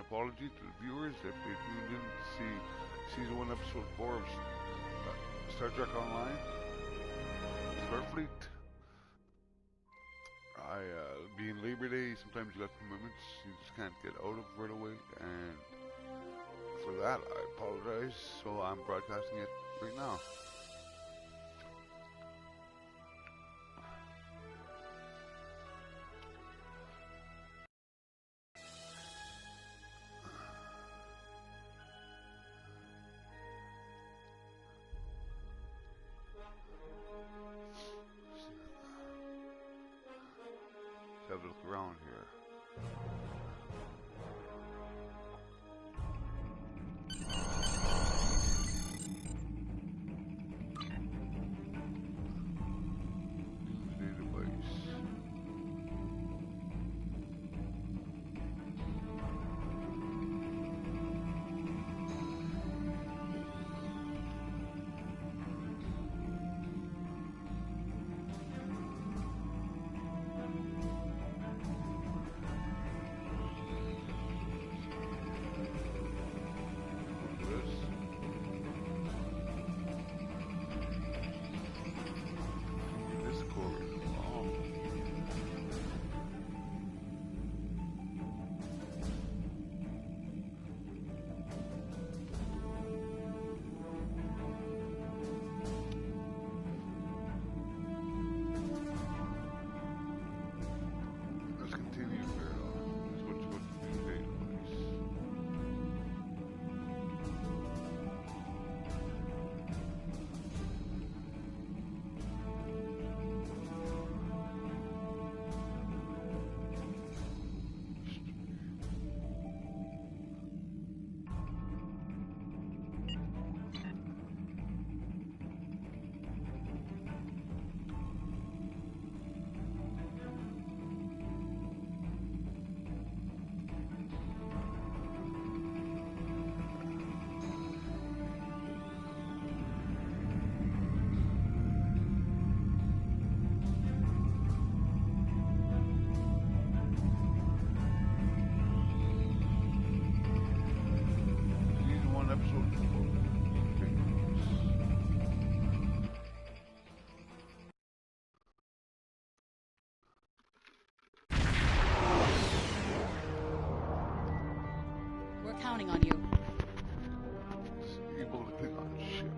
apology to the viewers if they tuned in to see Season 1, Episode 4 of Star Trek Online, Starfleet. Being Labor Day, sometimes you got commitments you just can't get out of right away, and for that I apologize, so I'm broadcasting it right now. Have a look around here. Counting on you. Able to click on ship.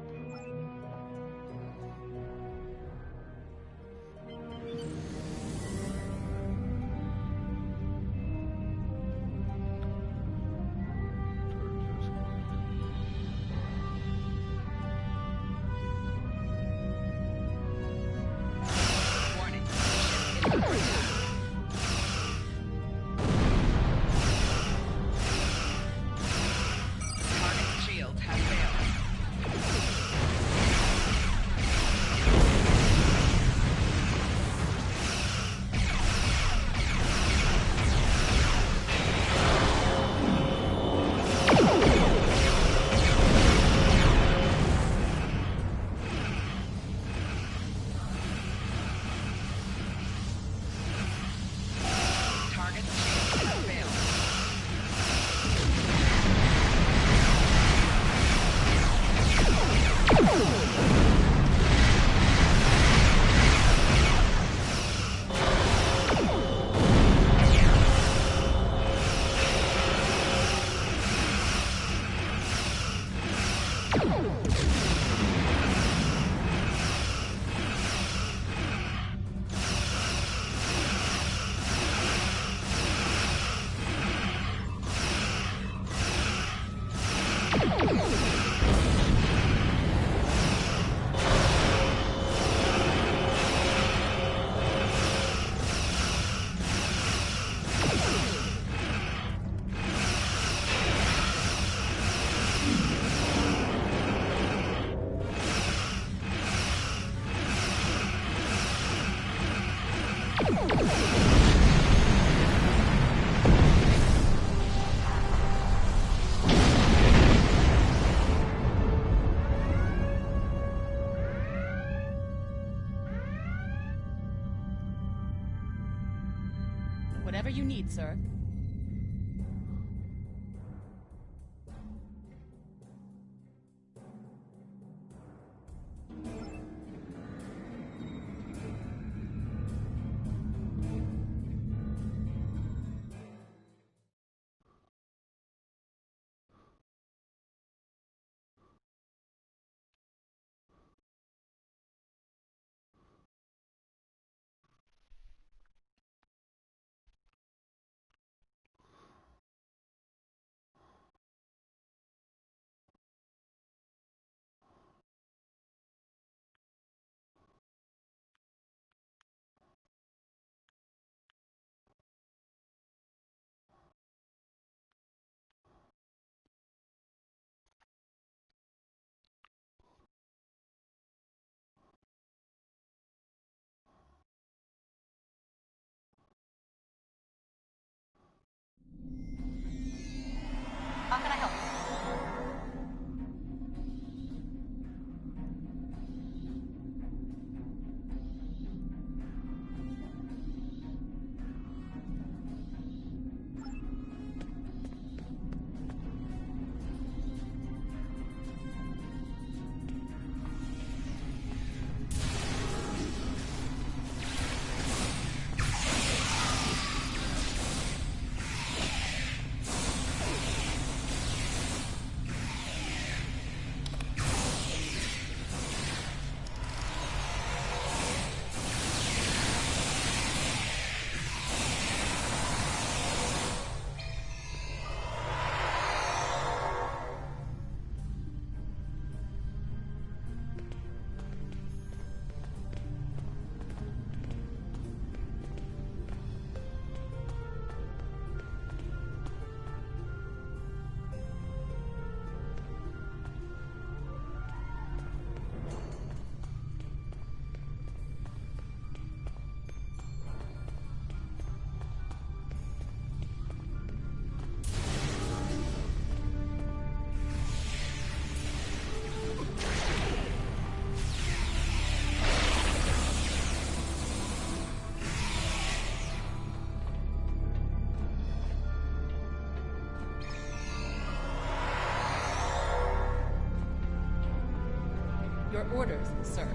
Whatever you need, sir. Your orders, sir.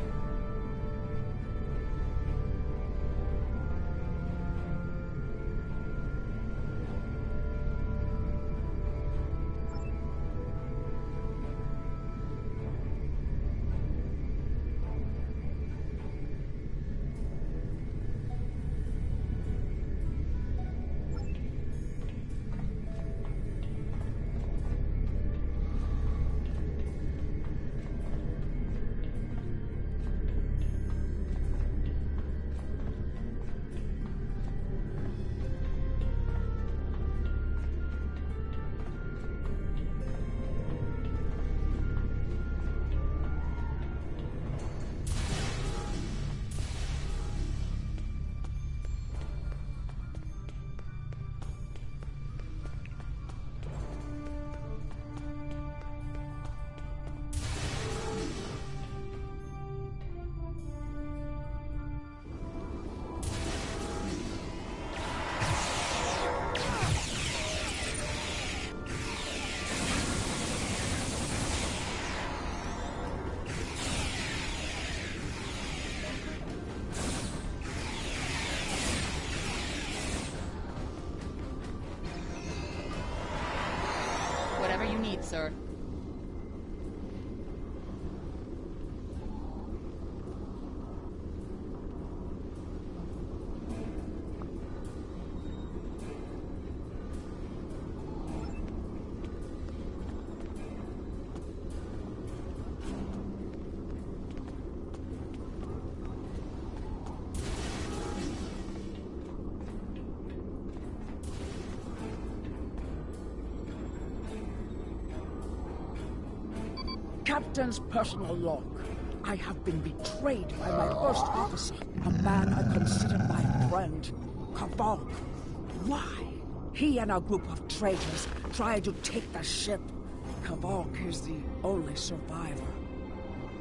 Whatever you need, sir. Captain's personal log. I have been betrayed by my first officer, a man I considered my friend, Kavok. Why? He and a group of traitors tried to take the ship. Kavok is the only survivor.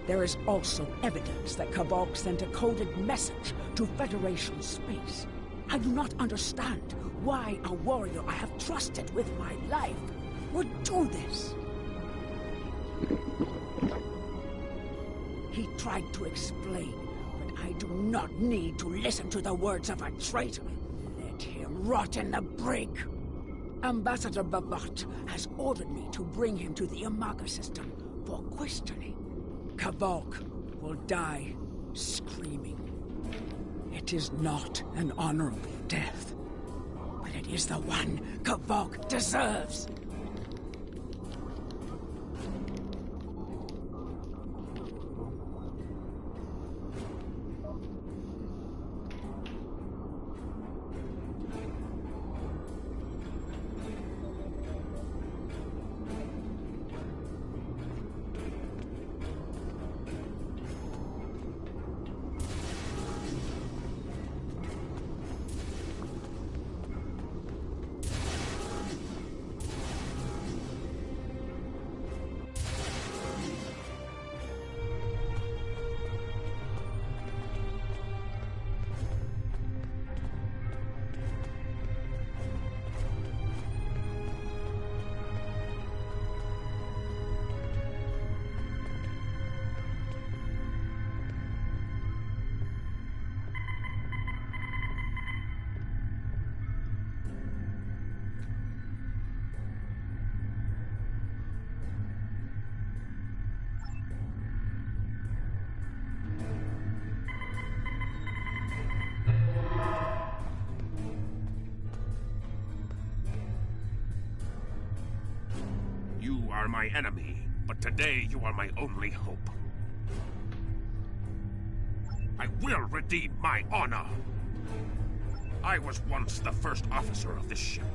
There is also evidence that Kavok sent a coded message to Federation space. I do not understand why a warrior I have trusted with my life would do this. He tried to explain, but I do not need to listen to the words of a traitor. Let him rot in the brig. Ambassador Babat has ordered me to bring him to the Imaga system for questioning. Kavok will die screaming. It is not an honorable death, but it is the one Kavok deserves. You are my enemy, but today you are my only hope. I will redeem my honor! I was once the first officer of this ship.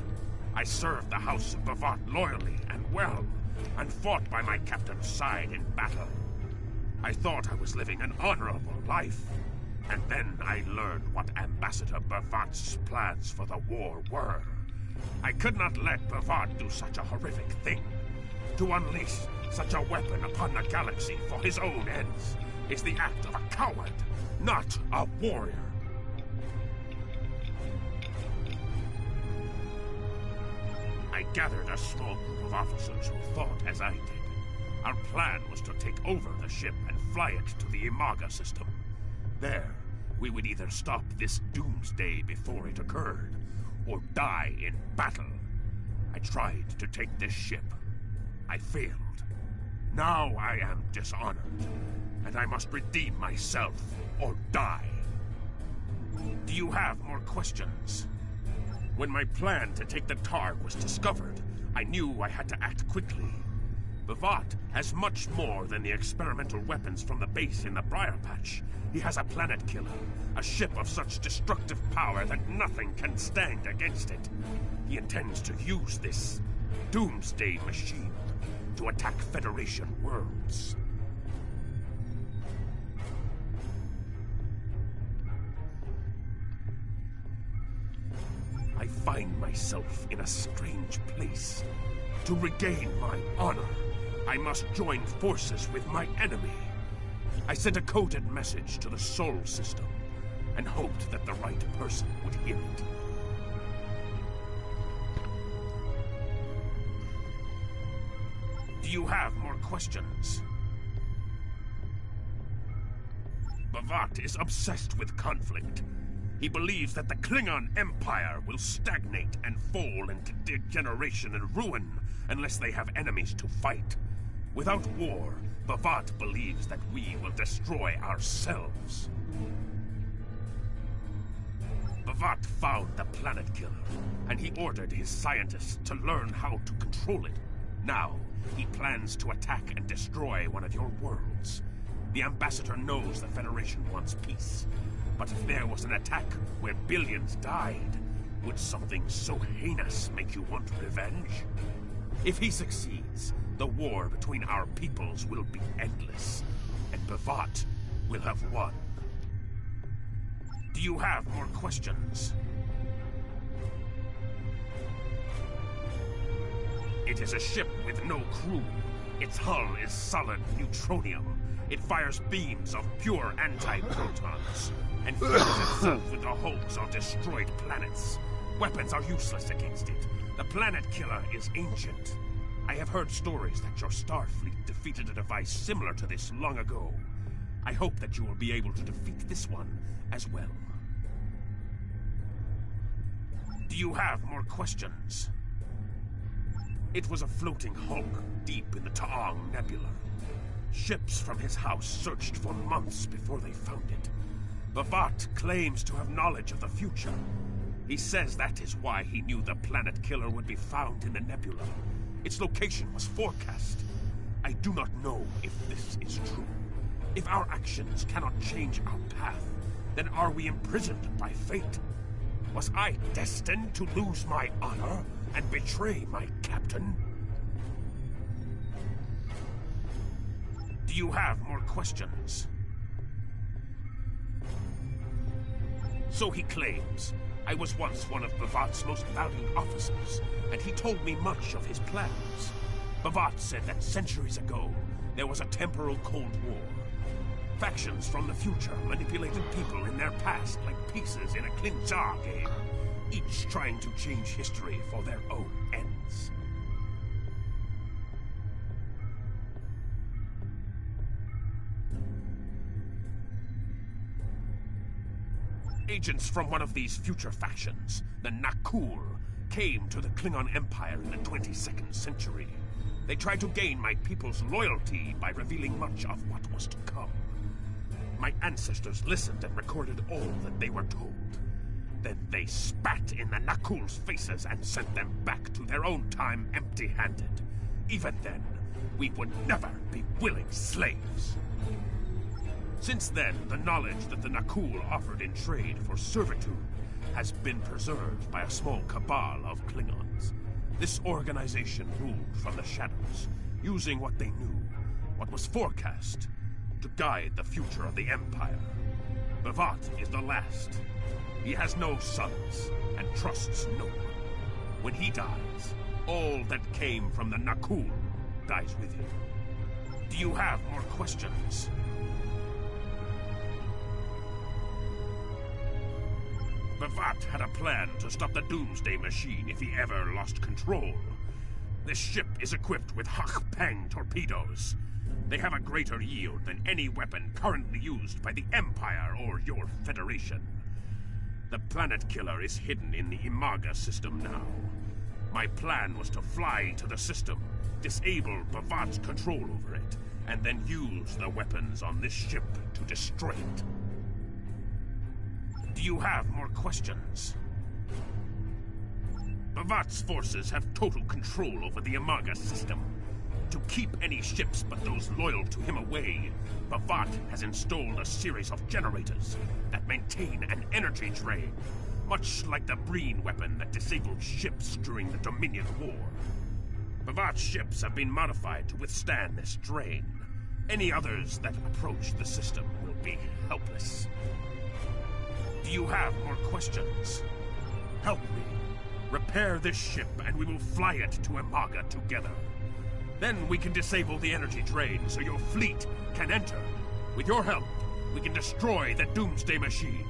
I served the House of Bavat loyally and well, and fought by my captain's side in battle. I thought I was living an honorable life, and then I learned what Ambassador Bavat's plans for the war were. I could not let Bavat do such a horrific thing. To unleash such a weapon upon the galaxy for his own ends is the act of a coward, not a warrior. I gathered a small group of officers who thought as I did. Our plan was to take over the ship and fly it to the Imaga system. There, we would either stop this doomsday before it occurred, or die in battle. I tried to take this ship. I failed. Now I am dishonored, and I must redeem myself or die. Do you have more questions? When my plan to take the Targ was discovered, I knew I had to act quickly. Bavat has much more than the experimental weapons from the base in the Briar Patch. He has a planet killer, a ship of such destructive power that nothing can stand against it. He intends to use this doomsday machine to attack Federation worlds. I find myself in a strange place. To regain my honor, I must join forces with my enemy. I sent a coded message to the Sol system and hoped that the right person would hear it. Do you have more questions? Bavat is obsessed with conflict. He believes that the Klingon Empire will stagnate and fall into degeneration and ruin unless they have enemies to fight. Without war, Bavat believes that we will destroy ourselves. Bavat found the planet killer, and he ordered his scientists to learn how to control it. Now, he plans to attack and destroy one of your worlds. The Ambassador knows the Federation wants peace. But if there was an attack where billions died, would something so heinous make you want revenge? If he succeeds, the war between our peoples will be endless, and Bavat will have won. Do you have more questions? It is a ship with no crew. Its hull is solid neutronium. It fires beams of pure anti-protons, and fills itself with the hulks of destroyed planets. Weapons are useless against it. The planet killer is ancient. I have heard stories that your Starfleet defeated a device similar to this long ago. I hope that you will be able to defeat this one as well. Do you have more questions? It was a floating hulk deep in the Taong Nebula. Ships from his house searched for months before they found it. Bavat claims to have knowledge of the future. He says that is why he knew the planet killer would be found in the nebula. Its location was forecast. I do not know if this is true. If our actions cannot change our path, then are we imprisoned by fate? Was I destined to lose my honor and betray my captain? Do you have more questions? So he claims. I was once one of Bavat's most valued officers, and he told me much of his plans. Bavat said that centuries ago, there was a temporal Cold War. Factions from the future manipulated people in their past like pieces in a Klinjar game, each trying to change history for their own ends. Agents from one of these future factions, the Nakul, came to the Klingon Empire in the 22nd century. They tried to gain my people's loyalty by revealing much of what was to come. My ancestors listened and recorded all that they were told. Then they spat in the Nakul's faces and sent them back to their own time empty-handed. Even then, we would never be willing slaves. Since then, the knowledge that the Nakul offered in trade for servitude has been preserved by a small cabal of Klingons. This organization ruled from the shadows, using what they knew, what was forecast, to guide the future of the Empire. Bavat is the last. He has no sons, and trusts no one. When he dies, all that came from the Nakul dies with him. Do you have more questions? Bavat had a plan to stop the Doomsday Machine if he ever lost control. This ship is equipped with Hak-Peng torpedoes. They have a greater yield than any weapon currently used by the Empire or your Federation. The planet killer is hidden in the Imaga system now. My plan was to fly to the system, disable Bavat's control over it, and then use the weapons on this ship to destroy it. Do you have more questions? Bavat's forces have total control over the Imaga system. To keep any ships but those loyal to him away, Bavat has installed a series of generators that maintain an energy drain, much like the Breen weapon that disabled ships during the Dominion War. Bavat's ships have been modified to withstand this drain. Any others that approach the system will be helpless. Do you have more questions? Help me. Repair this ship and we will fly it to Imaga together. Then we can disable the energy drain so your fleet can enter. With your help, we can destroy the Doomsday Machine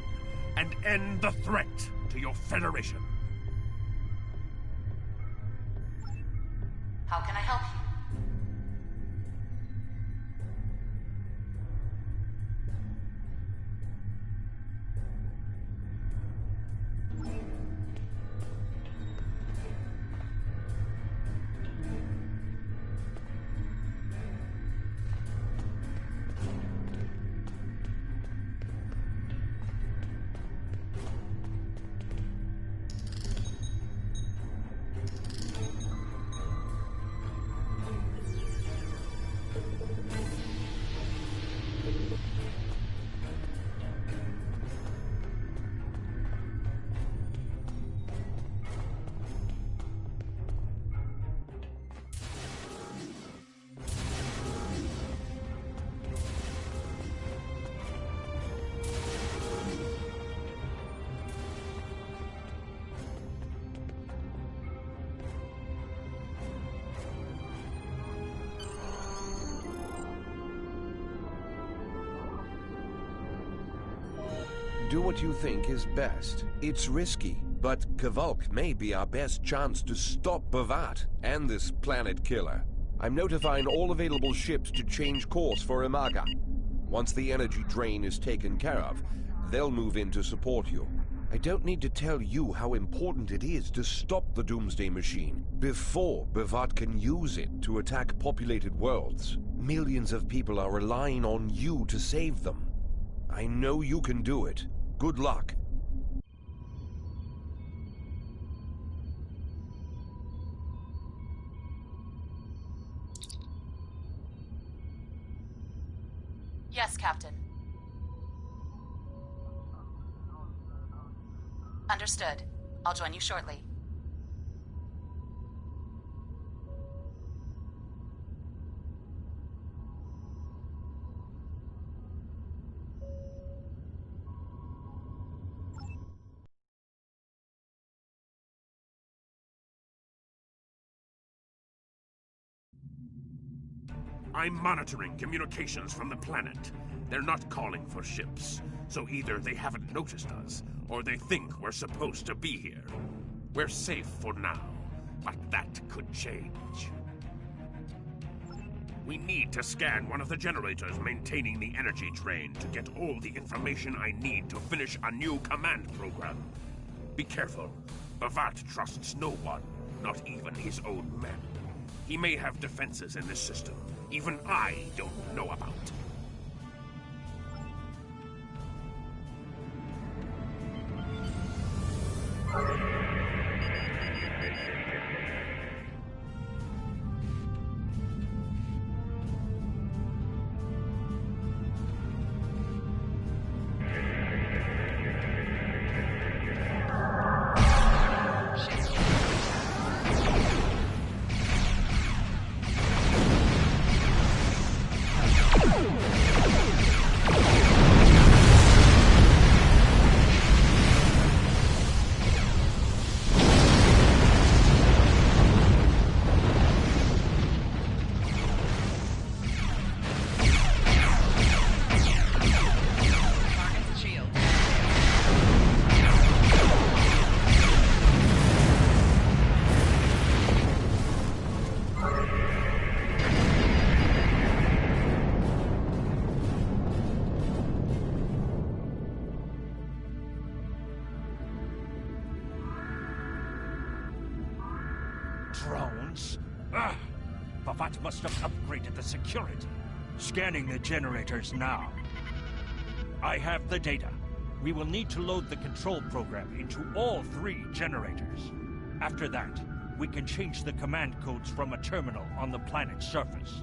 and end the threat to your Federation. How can I help you? Do what you think is best. It's risky, but Kvalk may be our best chance to stop Bavat and this planet killer. I'm notifying all available ships to change course for Imaga. Once the energy drain is taken care of, they'll move in to support you. I don't need to tell you how important it is to stop the Doomsday Machine before Bavat can use it to attack populated worlds. Millions of people are relying on you to save them. I know you can do it. Good luck. Yes, Captain. Understood. I'll join you shortly. I'm monitoring communications from the planet. They're not calling for ships, so either they haven't noticed us, or they think we're supposed to be here. We're safe for now, but that could change. We need to scan one of the generators maintaining the energy drain to get all the information I need to finish a new command program. Be careful. Bavat trusts no one, not even his own men. He may have defenses in this system even I don't know about. Ah! Bavat must have upgraded the security. Scanning the generators now. I have the data. We will need to load the control program into all 3 generators. After that, we can change the command codes from a terminal on the planet's surface.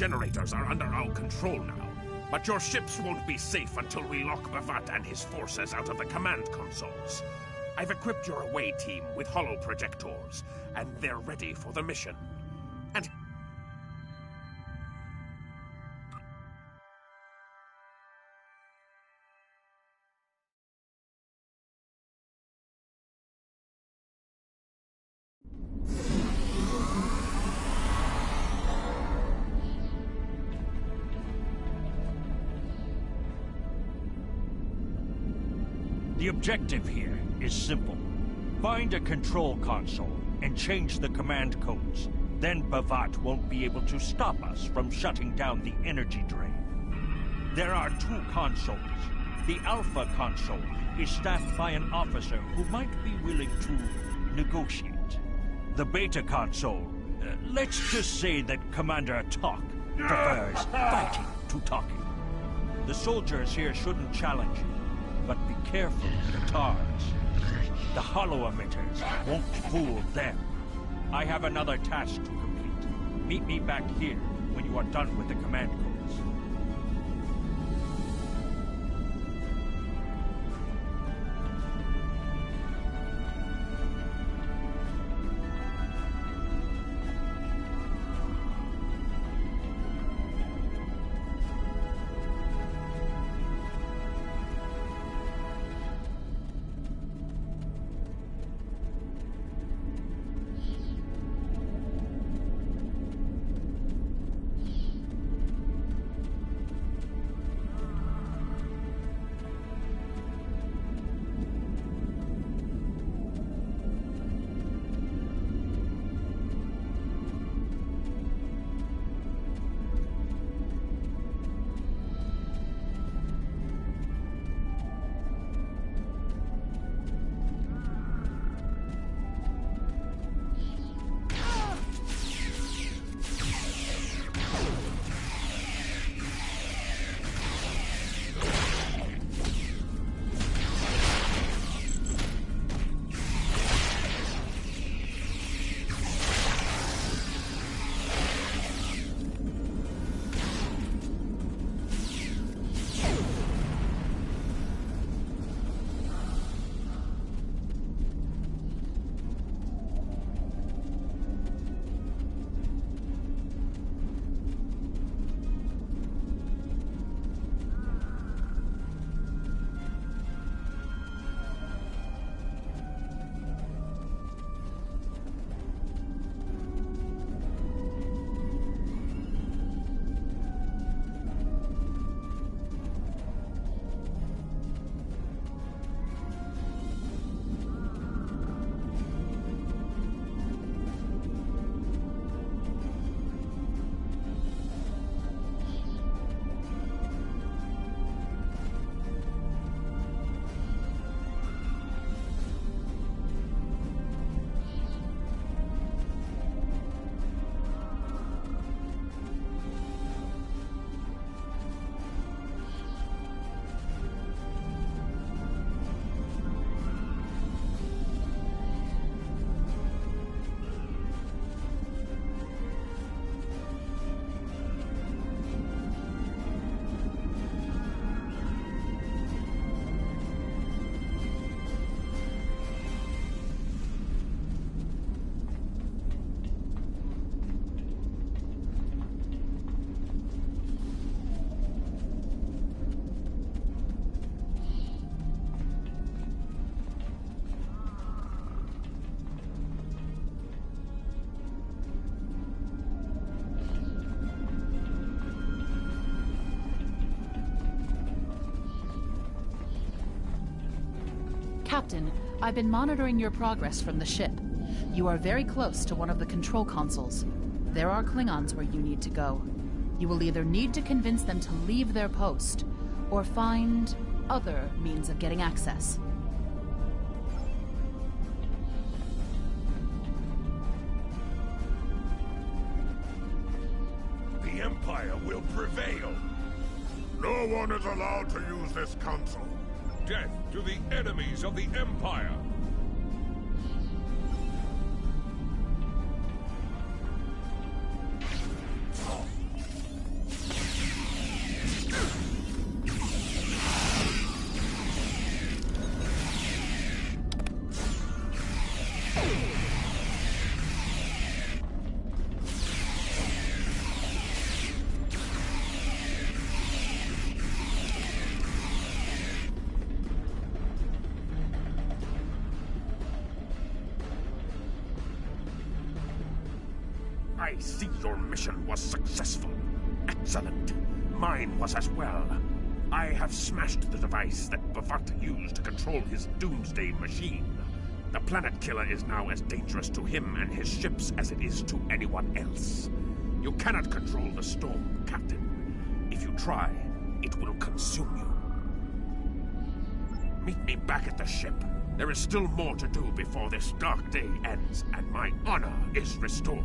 generators are under our control now. But your ships won't be safe until we lock Bavat and his forces out of the command consoles. I've equipped your away team with holo projectors, and they're ready for the mission. And The objective here is simple. Find a control console and change the command codes. Then Bavat won't be able to stop us from shutting down the energy drain. There are 2 consoles. The Alpha console is staffed by an officer who might be willing to negotiate. The Beta console, let's just say that Commander Talk prefers fighting to talking. The soldiers here shouldn't challenge you. But be careful of the TARs. The holo emitters won't fool them. I have another task to complete. Meet me back here when you are done with the command codes. Captain, I've been monitoring your progress from the ship. You are very close to one of the control consoles. There are Klingons where you need to go. You will either need to convince them to leave their post, or find other means of getting access. the Empire will prevail. No one is allowed to use this console. Death to the enemies of the Empire! I see your mission was successful. Excellent. Mine was as well. I have smashed the device that Bavat used to control his doomsday machine. The planet killer is now as dangerous to him and his ships as it is to anyone else. You cannot control the storm, Captain. If you try, it will consume you. Meet me back at the ship. There is still more to do before this dark day ends, and my honor is restored.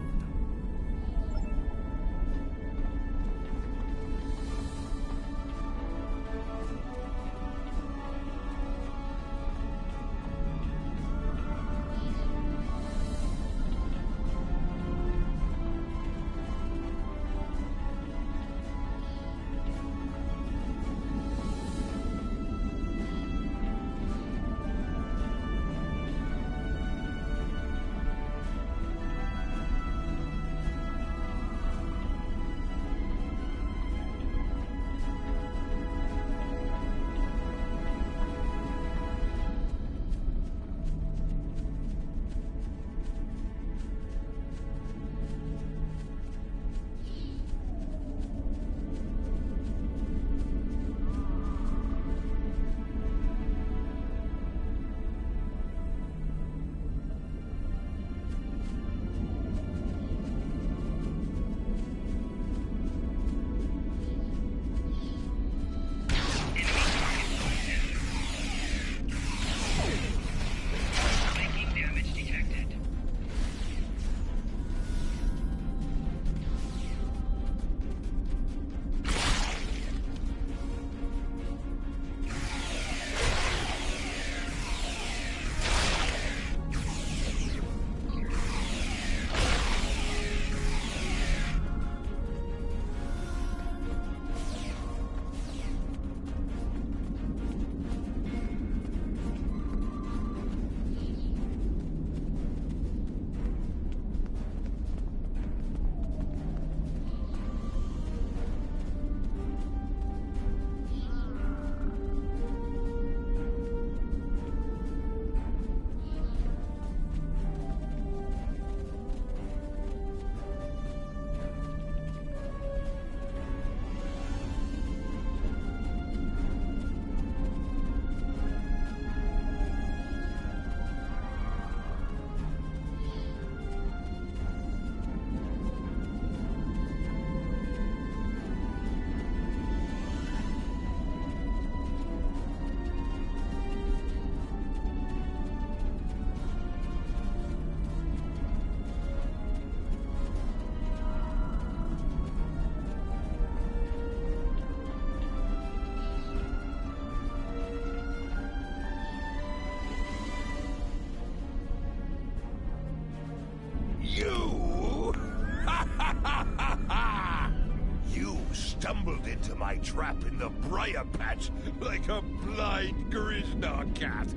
Stumbled into my trap in the briar patch like a blind Grishnar cat.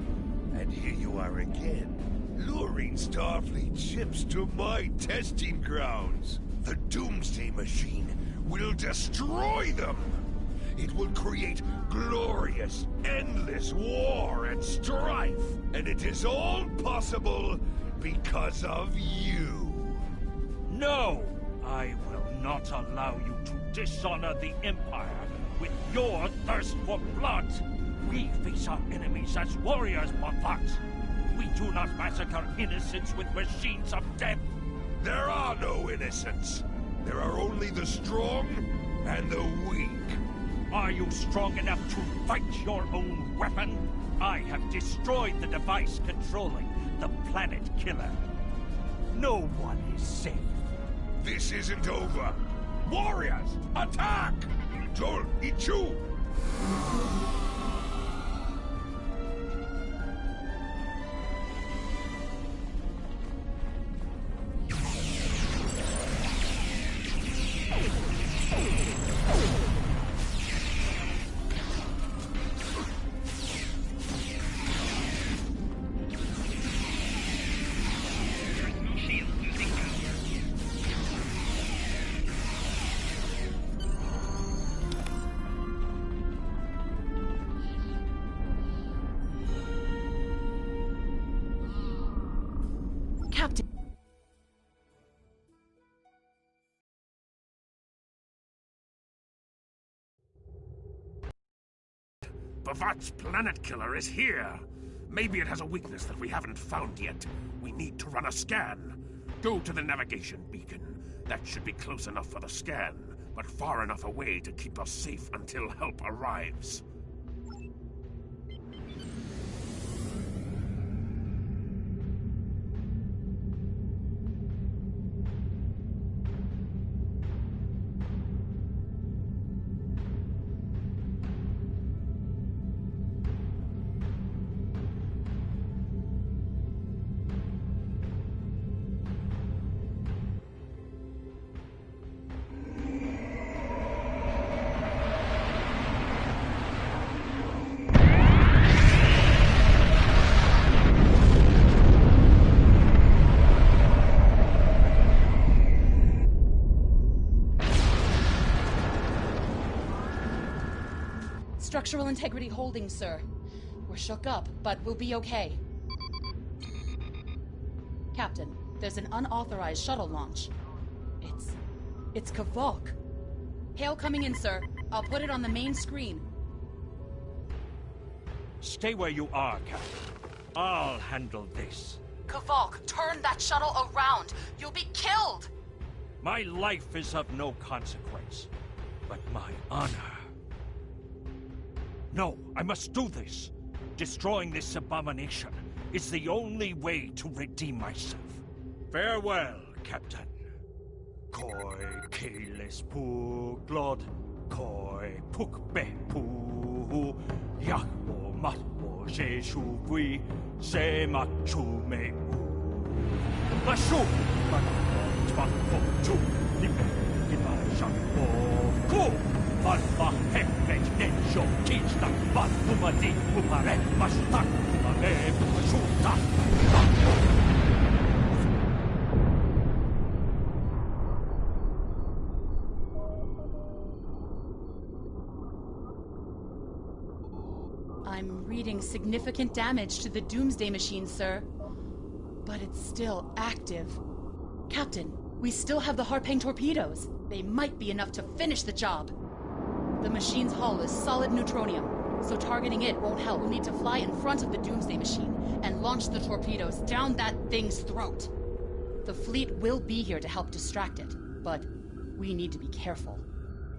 And here you are again, luring Starfleet ships to my testing grounds. The Doomsday Machine will destroy them. It will create glorious, endless war and strife. And it is all possible because of you. No! I will not allow you to dishonor the Empire with your thirst for blood. We face our enemies as warriors, Bavat. We do not massacre innocents with machines of death. There are no innocents. There are only the strong and the weak. Are you strong enough to fight your own weapon? I have destroyed the device controlling the planet killer. No one is safe. This isn't over. Warriors, attack! Joel, Ichu! Bavat's planet killer is here. Maybe it has a weakness that we haven't found yet. We need to run a scan. Go to the navigation beacon. That should be close enough for the scan, but far enough away to keep us safe until help arrives. Structural integrity holding, sir. We're shook up, but we'll be okay. Captain, there's an unauthorized shuttle launch. It's Kavok. Hail coming in, sir. I'll put it on the main screen. Stay where you are, Captain. I'll handle this. Kavok, turn that shuttle around. You'll be killed! My life is of no consequence, but my honor. No, I must do this. Destroying this abomination is the only way to redeem myself. Farewell, Captain. Koi keles pu glod, koi puk be pu, yakbo matbo jeshu gui, se machu me u. Bashu, matbo twakbo chu, libe, giba shakbo ku. Alfa hekret nensho kista bas umadi upare mastak umare mashuta. I'm reading significant damage to the Doomsday Machine, sir. But it's still active. Captain, we still have the Harpang torpedoes. They might be enough to finish the job. The machine's hull is solid neutronium, so targeting it won't help. We'll need to fly in front of the Doomsday Machine and launch the torpedoes down that thing's throat. The fleet will be here to help distract it, but we need to be careful.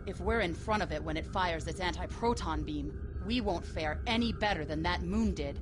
If we're in front of it when it fires its anti-proton beam, we won't fare any better than that moon did.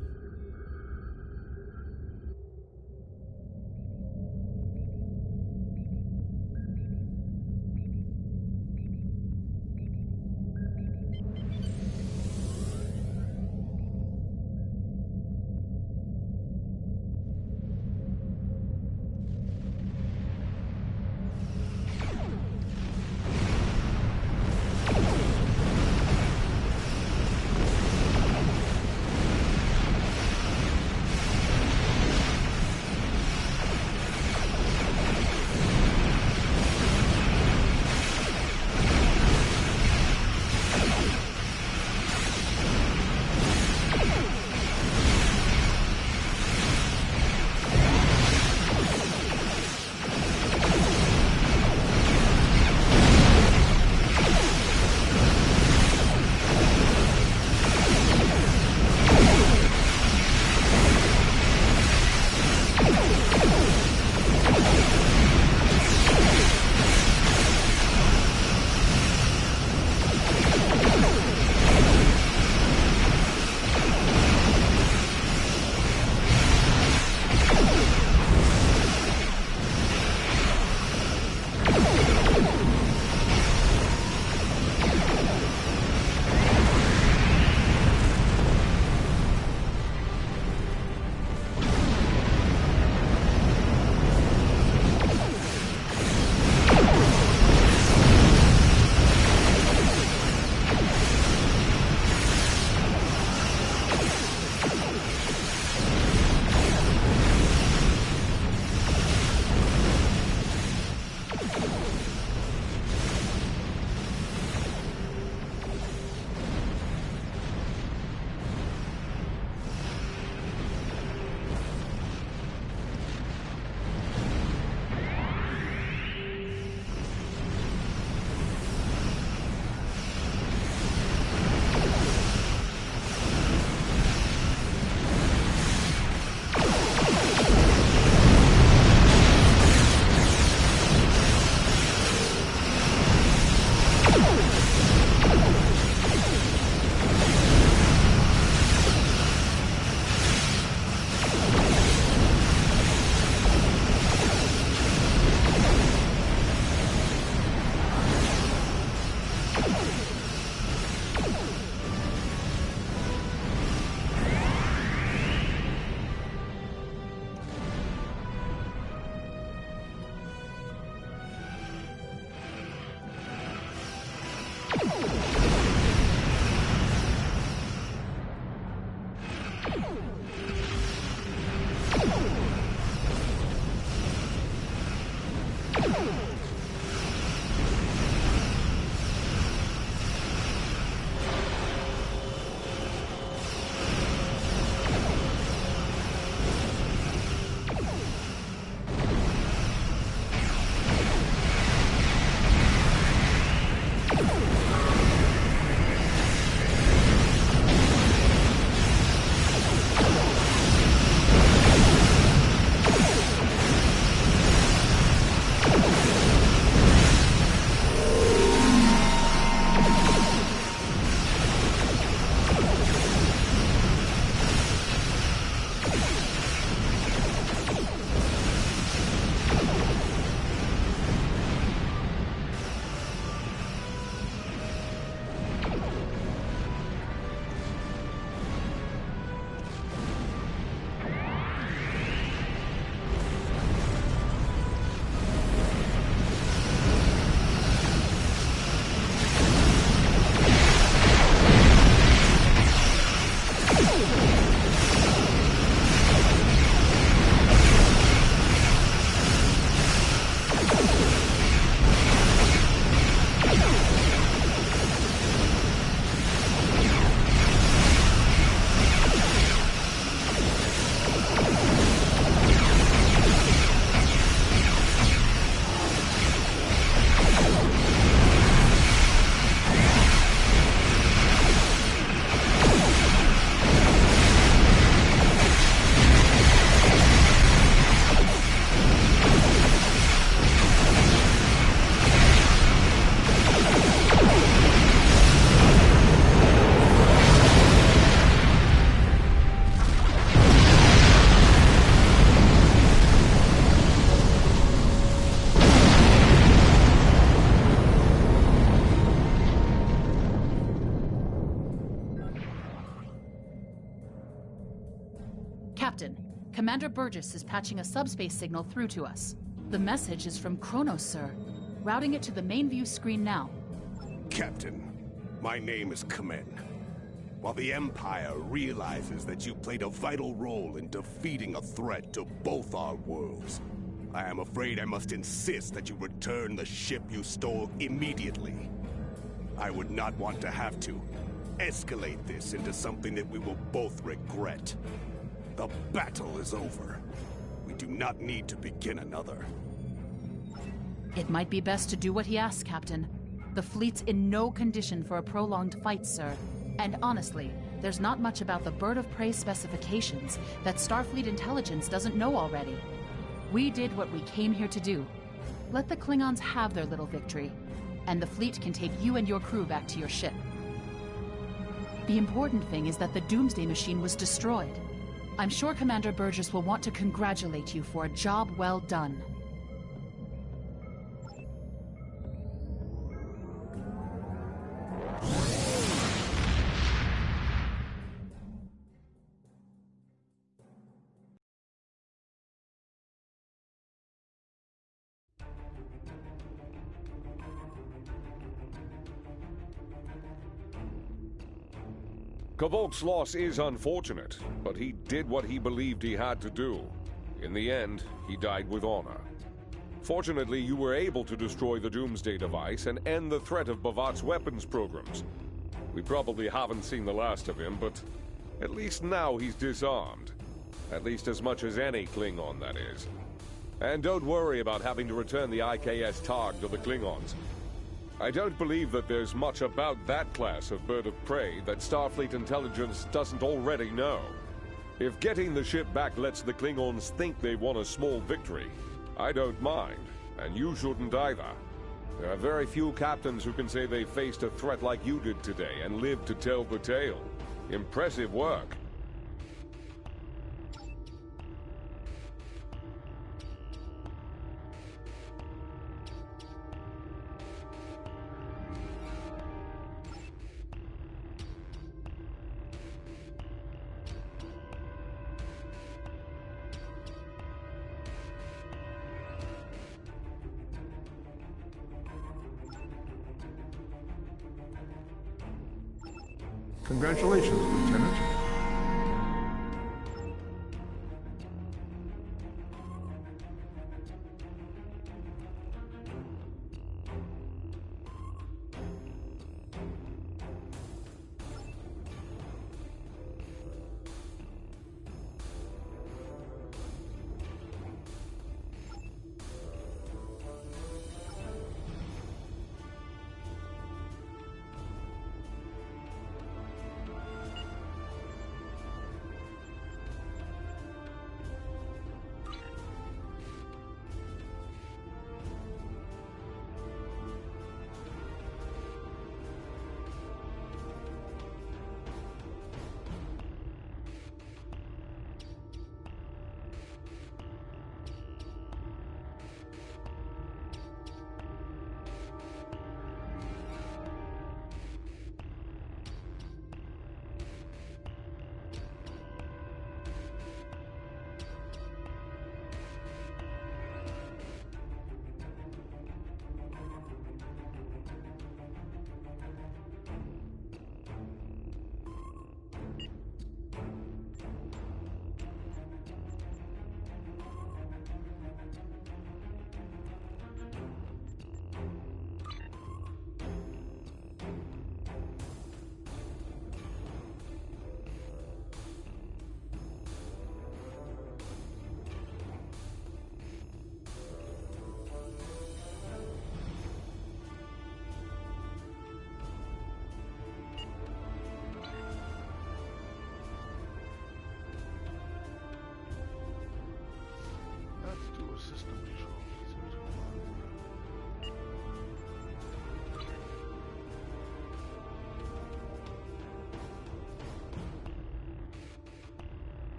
Captain, Commander Burgess is patching a subspace signal through to us. The message is from Kronos, sir. Routing it to the main view screen now. Captain, my name is Kamen. While the Empire realizes that you played a vital role in defeating a threat to both our worlds, I am afraid I must insist that you return the ship you stole immediately. I would not want to have to escalate this into something that we will both regret. The battle is over. We do not need to begin another. It might be best to do what he asks, Captain. The fleet's in no condition for a prolonged fight, sir. And honestly, there's not much about the Bird of Prey specifications that Starfleet intelligence doesn't know already. We did what we came here to do. Let the Klingons have their little victory, and the fleet can take you and your crew back to your ship. The important thing is that the Doomsday Machine was destroyed. I'm sure Commander Burgess will want to congratulate you for a job well done. Kvolk's loss is unfortunate, but he did what he believed he had to do. In the end, he died with honor. Fortunately, you were able to destroy the Doomsday device and end the threat of Bavat's weapons programs. We probably haven't seen the last of him, but at least now he's disarmed. At least as much as any Klingon, that is. And don't worry about having to return the IKS Targ to the Klingons. I don't believe that there's much about that class of bird of prey that Starfleet intelligence doesn't already know. If getting the ship back lets the Klingons think they won a small victory, I don't mind, and you shouldn't either. There are very few captains who can say they faced a threat like you did today and lived to tell the tale. Impressive work. Congratulations, Lieutenant.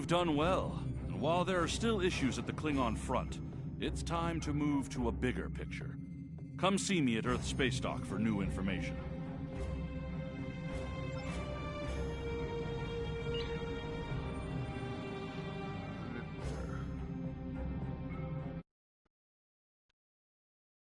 You've done well, and while there are still issues at the Klingon front, it's time to move to a bigger picture. Come see me at Earth Space Dock for new information.